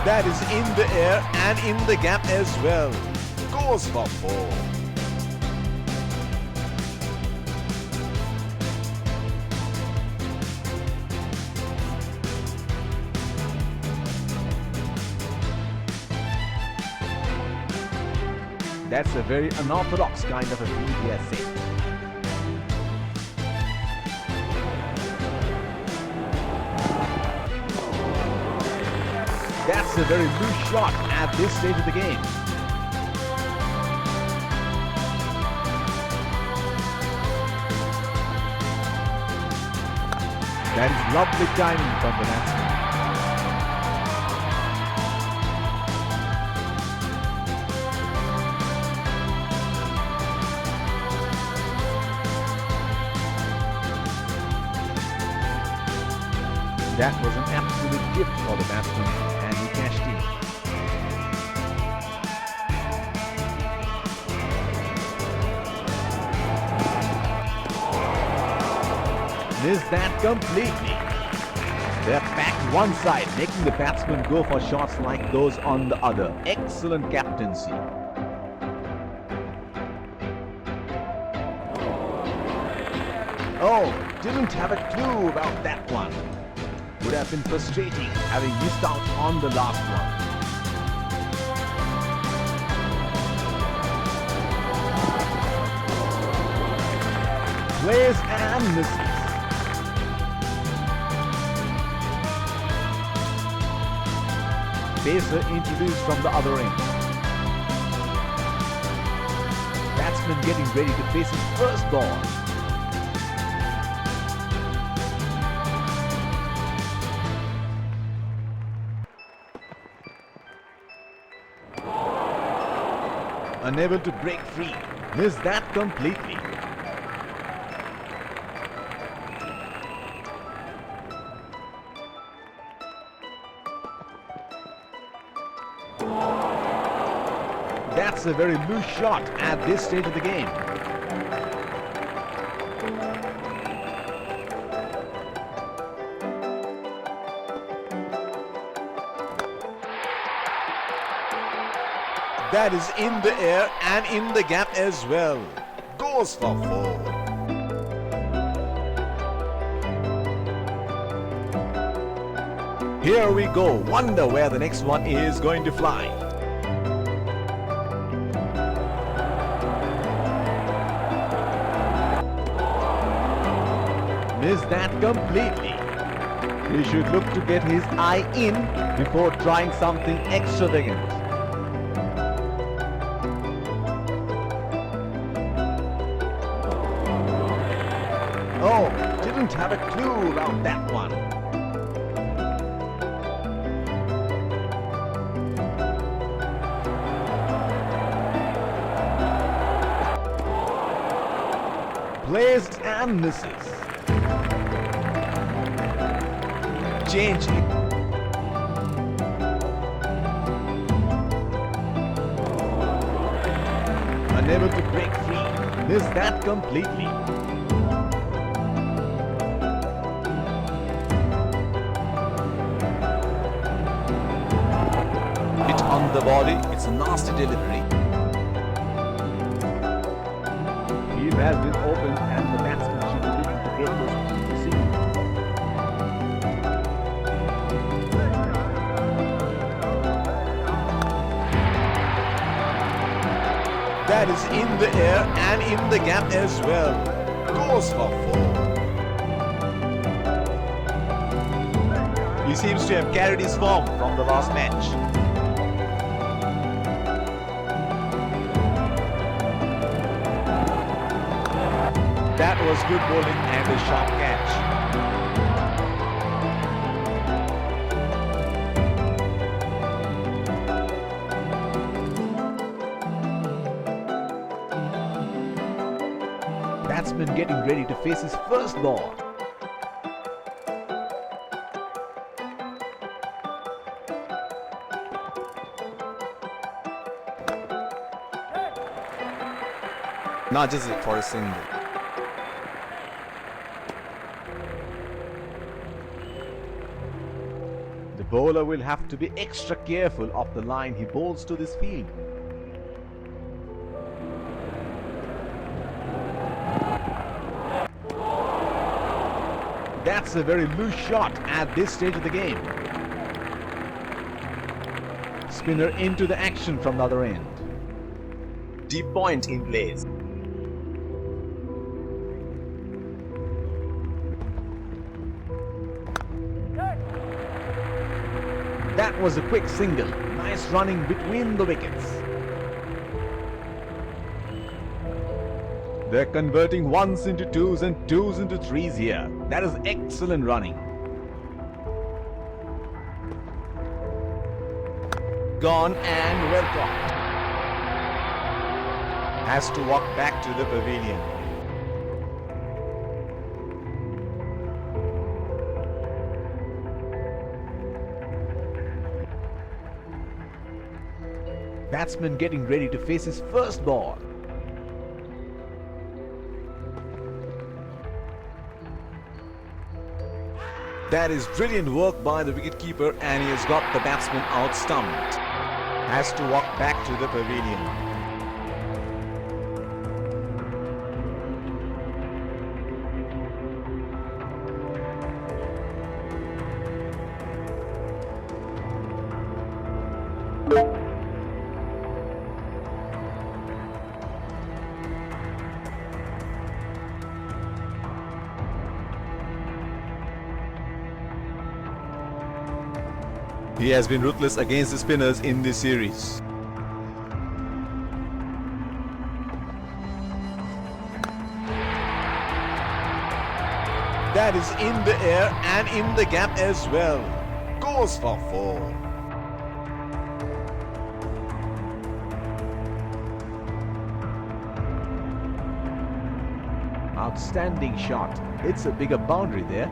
That is in the air and in the gap as well. Goes for 4. That's a very unorthodox kind of a feed he has set. That's a very loose shot at this stage of the game. That is lovely timing from the batsman. That was an absolute gift for the batsman, and he cashed in. Missed that completely. They're back one side, making the batsman go for shots like those on the other. Excellent captaincy. Oh, didn't have a clue about that one. Would have been frustrating having missed out on the last one. Plays and misses. Pacer introduced from the other end. Batsman getting ready to face his first ball. Unable to break free. Missed that completely. That's a very loose shot at this stage of the game. That is in the air and in the gap as well. Goes for 4. Here we go. Wonder where the next one is going to fly. Missed that completely. He should look to get his eye in before trying something extravagant. Oh, didn't have a clue about that one. Plays and misses. Changing. Unable to break free. Missed that completely. Hit on the body. It's a nasty delivery. He has been opened and the batsman should be looking to get this to see. That is in the air and in the gap as well. Goes for 4. He seems to have carried his form from the last match. That was good bowling and a sharp catch. Batsman getting ready to face his first ball. Not just for a single. The bowler will have to be extra careful of the line he bowls to this field. That's a very loose shot at this stage of the game. Spinner into the action from the other end. Deep point in place. That was a quick single. Nice running between the wickets. They're converting ones into twos and twos into threes here. That is excellent running. Gone and well caught. Has to walk back to the pavilion. Batsman getting ready to face his first ball. That is brilliant work by the wicketkeeper, and he has got the batsman out stumped. Has to walk back to the pavilion. He has been ruthless against the spinners in this series. That is in the air and in the gap as well. Goes for 4. Outstanding shot. It's a bigger boundary there.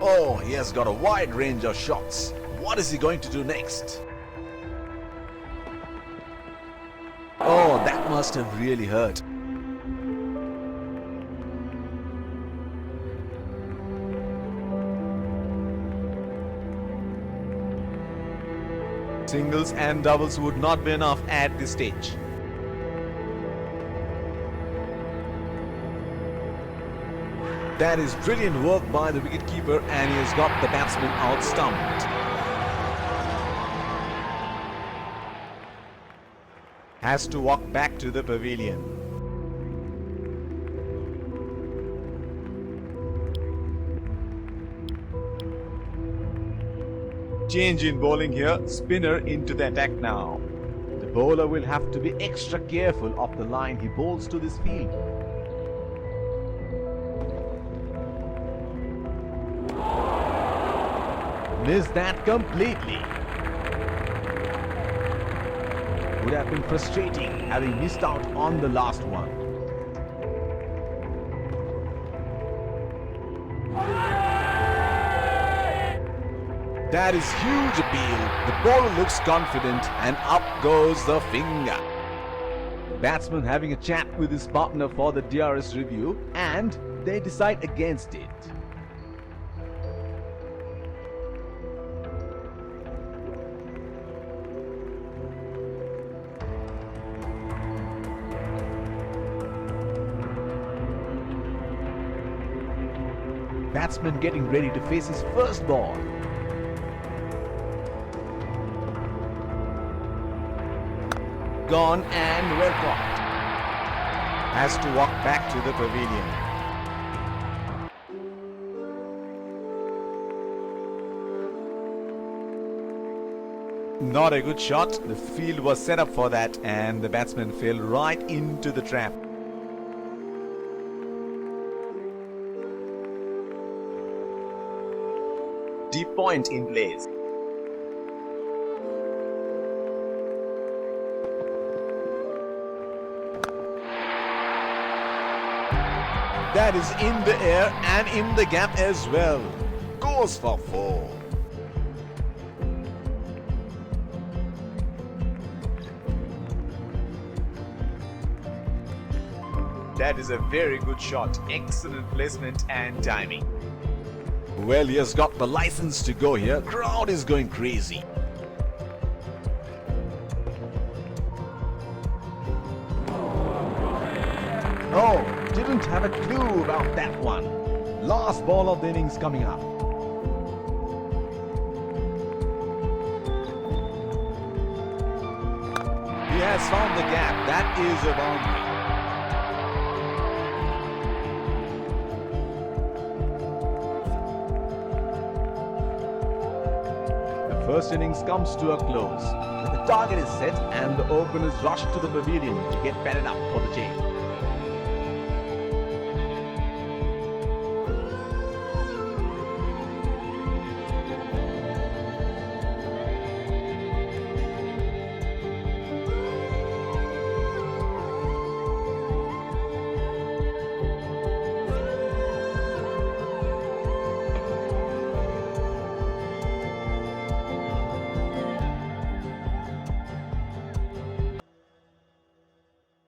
Oh, he has got a wide range of shots. What is he going to do next? Oh, that must have really hurt. Singles and doubles would not be enough at this stage. That is brilliant work by the wicketkeeper, and he has got the batsman out stumped. Has to walk back to the pavilion. Change in bowling here. Spinner into the attack now. The bowler will have to be extra careful of the line he bowls to this field. Missed that completely. Would have been frustrating having missed out on the last one. That is huge appeal. The bowler looks confident, and up goes the finger. Batsman having a chat with his partner for the DRS review, and they decide against it. Batsman getting ready to face his first ball. Gone and well caught. Has to walk back to the pavilion. Not a good shot. The field was set up for that, and the batsman fell right into the trap. Deep point in place. That is in the air and in the gap as well. Goes for 4. That is a very good shot. Excellent placement and timing. Well, he has got the license to go here. Crowd is going crazy. Oh, didn't have a clue about that one. Last ball of the innings coming up. He has found the gap. That is a boundary. The first innings comes to a close. The target is set and the openers rush to the pavilion to get padded up for the change.